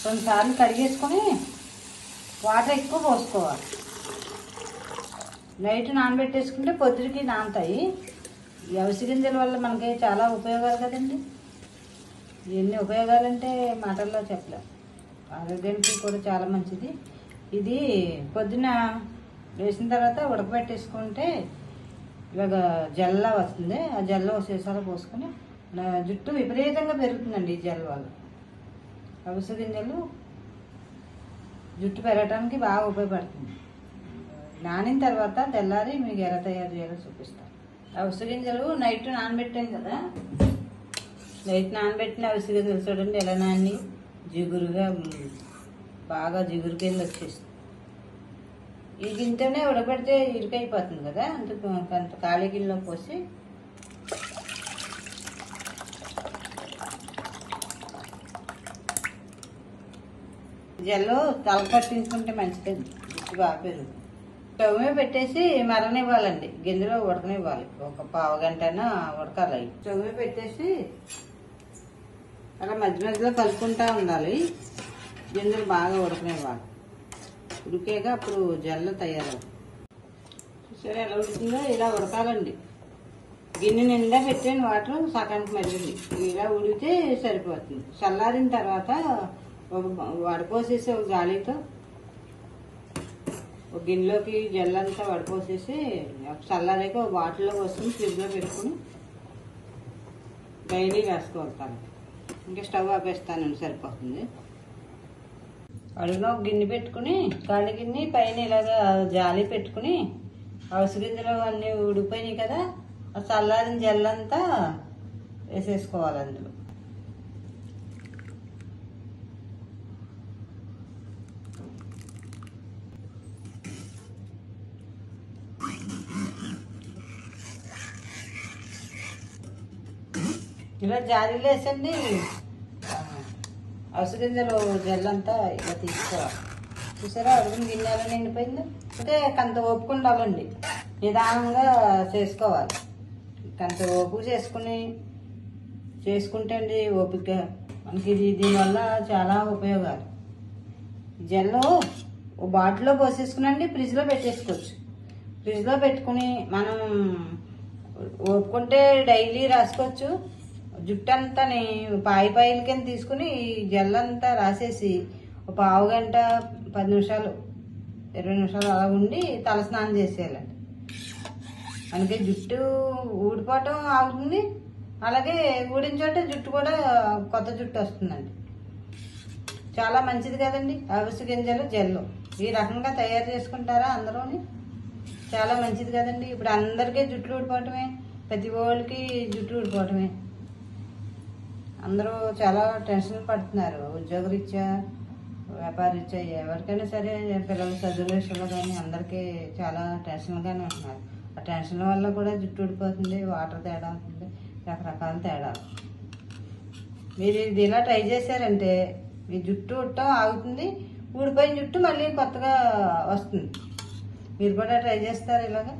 కొన్నిసార్లు కడిగేసుకొని వాటర్ ఎక్కువ పోసుకోవాలి. నైట్ నానబెట్టేసుకుంటే పొద్దుడికి నానతాయి. ఈ అవిసె గింజల వల్ల మనకి చాలా ఉపయోగాలు కదండి. ఎన్ని ఉపయోగాలంటే మాటల్లో చెప్పలేం. ఆరోగ్యానికి కూడా చాలా మంచిది. ఇది పొద్దున వేసిన తర్వాత ఉడకబెట్టేసుకుంటే ఇలాగ జల్లా వస్తుంది. ఆ జల్ల సీసాలో పోసుకొని జుట్టు విపరీతంగా పెరుగుతుందండి ఈ జల్ల వల్ల. అవిసె గింజలు జుట్టు పెరగడానికి బాగా ఉపయోగపడుతుంది. నానిన తర్వాత తెల్లారి మీకు ఎలా తయారు చేయాలో చూపిస్తాను. అవిసె గింజలు నైట్ నానబెట్టాం కదా, నైట్ నానబెట్టిన అవిసె గింజలు చూడండి ఎలా నాని జిగురుగా బాగా జిగురు కింద వచ్చేస్తుంది. ఈ గింజనే ఉడకబెడితే ఇరుకైపోతుంది కదా, అందుకు కొంత ఖాళీ గిన్నెలో పోసి జల్లు తల పట్టించుకుంటే మంచిదండి, జుట్టు బాగా పెరుగుతుంది. స్టవ్ మీద పెట్టేసి మరగనివ్వాలండి, గింజలో ఉడకనివ్వాలి. ఒక పావు గంటైనా ఉడకాలి. స్టవ్ మీద పెట్టేసి అలా మధ్య మధ్యలో కలుపుకుంటూ ఉండాలి. గింజలు బాగా ఉడకనివ్వాలి. ఉడికాక అప్పుడు జల్ల తయారవుతుంది. సరే ఎలా ఉడుకుందో ఇలా ఉడకాలండి. గిన్నె నిండా పెట్టిన వాటర్ సగానికి మరిగింది, ఇలా ఉడికితే సరిపోతుంది. చల్లారిన తర్వాత వడపోసేసి ఒక గాలితో ఒక గిన్నెలోకి జల్లంతా వడపోసేసి చల్లారాక ఒక బాటిల్లో పోసుకుని ఫ్రిడ్జ్లో పెట్టుకుని డైలీ రాసుకోవాలి. ఇంకా స్టవ్ ఆపేస్తానండి, సరిపోతుంది. అడుగున ఒక గిన్నె పెట్టుకుని ఖాళీ గిన్నె పైన ఇలాగా జాలి పెట్టుకుని అవిసె గింజలు అన్నీ ఉడిపోయినాయి కదా, ఆ చల్లారిన జల్లంతా వేసేసుకోవాలి అందులో. ఇలా జాలీలో వేసండి అవిసె గింజలు జల్లంతా ఇలా తీసుకోవాలి. చూసారా అడుగుని గిన్నెలో నిండిపోయింది. అంటే కొంత ఓపిక ఉండాలండి, నిదానంగా చేసుకోవాలి. కొంత ఓపిక చేసుకుంటే అండి ఓపిక మనకి దీనివల్ల చాలా ఉపయోగాలు. జల్లు ఓ బాటిల్లో పోసేసుకునండి ఫ్రిడ్జ్లో పెట్టేసుకోవచ్చు. ఫ్రిడ్జ్లో పెట్టుకుని మనం ఓపుకుంటే డైలీ రాసుకోవచ్చు. జుట్టు అంతా పాయిల కింద తీసుకుని జల్లంతా రాసేసి ఒక పావు గంట 10 నిమిషాలు 20 నిమిషాలు అలా ఉండి తల స్నానం చేసేయాలండి. అందుకే జుట్టు ఊడిపోవటం ఆగుతుంది, అలాగే ఊడిన చోట జుట్టు కూడా కొత్త జుట్టు వస్తుందండి. చాలా మంచిది కదండి అవిసె గింజలు జల్లు. ఈ రకంగా తయారు చేసుకుంటారా అందరూని? చాలా మంచిది కదండి. ఇప్పుడు అందరికీ జుట్లు ఊడిపోవటమే, ప్రతి వాళ్ళకి జుట్టు ఊడిపోవటమే. అందరూ చాలా టెన్షన్ పడుతున్నారు, ఉద్యోగరీత్యా వ్యాపారరీత్యా ఎవరికైనా సరే, పిల్లల చదువుల విషయంలో కానీ అందరికీ చాలా టెన్షన్గానే ఉంటున్నారు. ఆ టెన్షన్ వల్ల కూడా జుట్టు ఊడిపోతుంది, వాటర్ తేడా అవుతుంది, రకరకాల తేడాలు. మీరు ఇది ఇలా ట్రై చేశారంటే మీ జుట్టు ఉట్టడం ఆగుతుంది, ఊడిపోయిన జుట్టు మళ్ళీ కొత్తగా వస్తుంది. మీరు కూడా ట్రై చేస్తారు ఇలాగా?